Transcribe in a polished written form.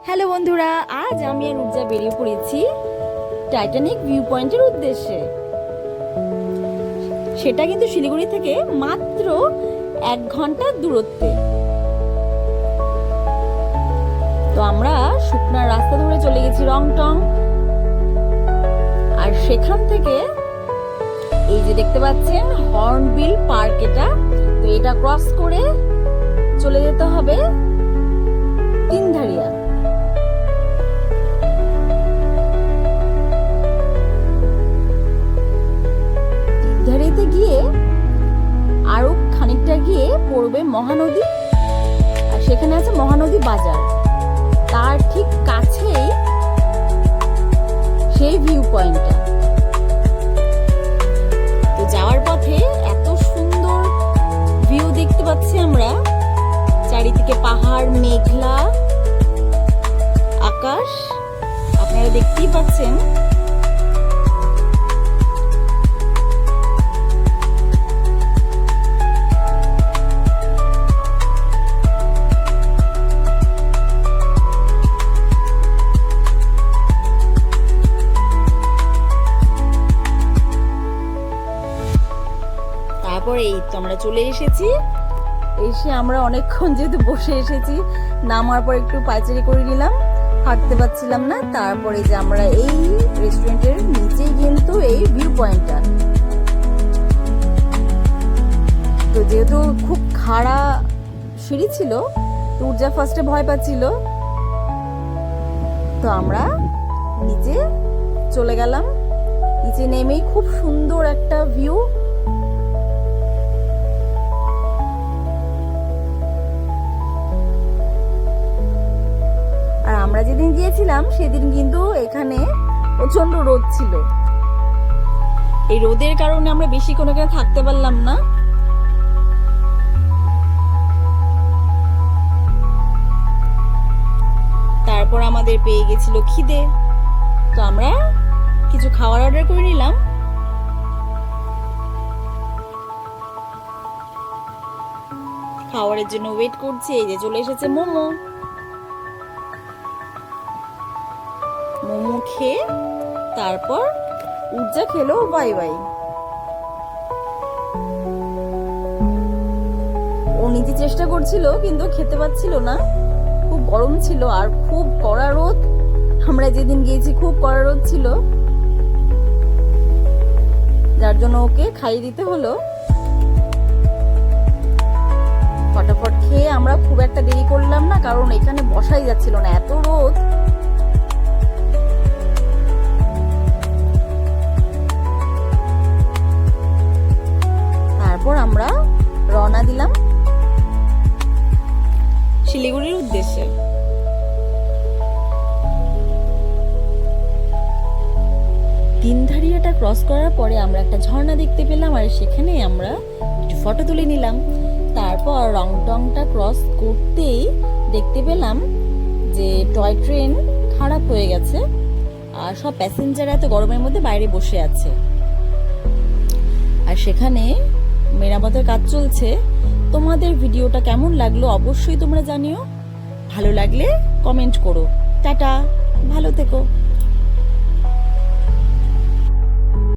Hello বন্ধুরা, আজ আমি আর উর্জা বেরিয়ে পড়েছি টাইটানিক ভিউ পয়েন্টের উদ্দেশ্যে। সেটা কিন্তু শিলিগুড়ি থেকে মাত্র 1 ঘন্টার দূরত্বে। তো আমরা শুকনা রাস্তা ধরে চলে গেছি রংটং, আর সেখান থেকে এই যে দেখতে পাচ্ছেন হর্নবিল পার্ক, তো এটা ক্রস করে চলে যেতে হবে তিনধারিয়া। তিনধারিয়াতে গিয়ে আরো খানিকটা গিয়ে পড়বে মহানদী, আর সেখানে আছে মহানদী বাজার। তার ঠিক কাছেই সেই ভিউ পয়েন্টটা। তো যাওয়ার পথে এত সুন্দর ভিউ দেখতে পাচ্ছি আমরা, চারিদিকে পাহাড়, মেঘলা আকাশ আপনারা দেখতেই পাচ্ছেন। তারপরে এই তো আমরা চলে এসেছি। এসে আমরা অনেকক্ষণ যেহেতু বসে এসেছি, নামার পর একটু পায়চারি করে নিলাম, হাঁটতে পারছিলাম না। তারপরে যে আমরা এই রেস্টুরেন্টের নিচেই কিন্তু এই ভিউ পয়েন্টটা। তো যেহেতু খুব খাড়া সিঁড়ি ছিল, তো উর্জা ফার্স্টে ভয় পাচ্ছিল, তো আমরা নিচে চলে গেলাম। নিচে নেমেই খুব সুন্দর একটা ভিউ। আর আমরা যেদিন গিয়েছিলাম সেদিন কিন্তু এখানে প্রচন্ড রোদ ছিল। এই রোদের কারণে আমরা বেশিক্ষণ এখানে থাকতে পারলাম না। তারপর আমাদের পেয়ে গেছিল খিদে, তো আমরা কিছু খাবার অর্ডার করে নিলাম। খাবারের জন্য ওয়েট করছি। এই যে চলে এসেছে মোমো। মোমো খেয়ে তারপর উর্জা খেলো বাই বাই। ও নিজে চেষ্টা করছিল কিন্তু খেতে পাচ্ছিল না, খুব গরম ছিল আর খুব কড়া রোদ। আমরা যেদিন গিয়েছি খুব কড়া রোদ ছিল, যার জন্য ওকে খাইয়ে দিতে হলো। ফটাফট খেয়ে আমরা খুব একটা দেরি করলাম না, কারণ এখানে বসাই যাচ্ছিল না, এত রোদ। তারপর আমরা রওনা দিলাম শিলিগুড়ির উদ্দেশ্যে। তিনধারিয়াটা ক্রস করার পরে আমরা একটা ঝর্ণা দেখতে পেলাম, আর সেখানে আমরা একটু ফটো তুলে নিলাম। তারপর রংটংটা ক্রস করতেই দেখতে পেলাম যে টয় ট্রেন খারাপ হয়ে গেছে, আর সব প্যাসেঞ্জার এত গরমের মধ্যে বাইরে বসে আছে, আর সেখানে মেরামতের কাজ চলছে। তোমাদের ভিডিওটা কেমন লাগলো অবশ্যই তোমরা জানিও। ভালো লাগলে কমেন্ট করো। টাটা, ভালো থেকো।